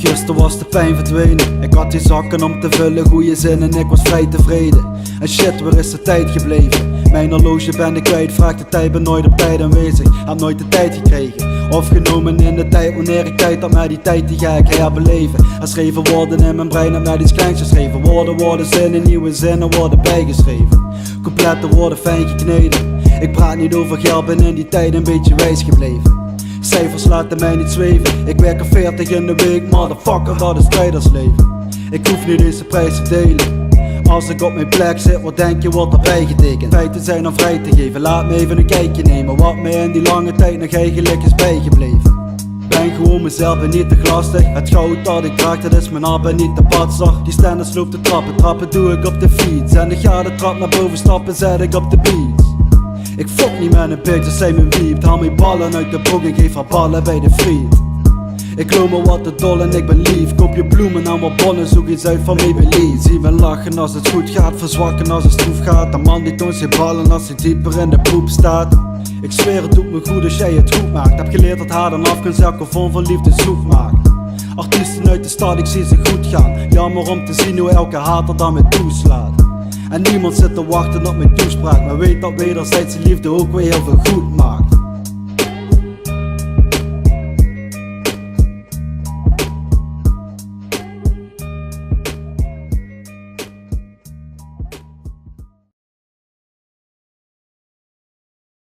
Gisteren was de pijn verdwenen. Ik had die zakken om te vullen, goede zin en ik was vrij tevreden. En shit, waar is de tijd gebleven? Mijn horloge ben ik kwijt, vraag de tijd, ben nooit op tijd aanwezig. Heb nooit de tijd gekregen, opgenomen in de tijd. Wanneer ik tijd had, maar die tijd die ga ik herbeleven. Er schreven woorden in mijn brein, heb mij iets kleins geschreven. Woorden, zinnen, nieuwe zinnen worden bijgeschreven. Coupletten worden fijn gekneden. Ik praat niet over geld, ben in die tijd een beetje wijs gebleven. Cijfers laten mij niet zweven. Ik werk er 40 in de week, motherfucker, dat is strijdersleven. Ik hoef niet deze prijs te delen. Als ik op mijn plek zit, wat denk je wordt erbij getekend? Feiten zijn om vrij te geven, laat me even een kijkje nemen. Wat mij in die lange tijd nog eigenlijk is bijgebleven. Ben gewoon mezelf en niet te glastig. Het goud dat ik draag, dat is mijn hart en niet de patser. Die standers loopt de trappen doe ik op de fiets. En ik ga de trap naar boven stappen, zet ik op de beats. Ik fok niet met een pik, dus zij me wiept. Haal mijn ballen uit de broek en geef haar ballen bij de vriend. Ik loop me wat te dol en ik ben lief. Koop je bloemen aan wat bonnen, zoek iets uit van Maybelline. Zie me lachen als het goed gaat, verzwakken als het stroef gaat. Een man die toont zijn ballen als hij dieper in de poep staat. Ik zweer het doet me goed als jij het goed maakt. Heb geleerd dat haar dan afkunst elke vorm van liefde zoek maakt. Artiesten uit de stad, ik zie ze goed gaan. Jammer om te zien hoe elke hater dan me toeslaat. En niemand zit te wachten op mijn toespraak, maar weet dat wederzijdse liefde ook weer heel veel goed maakt.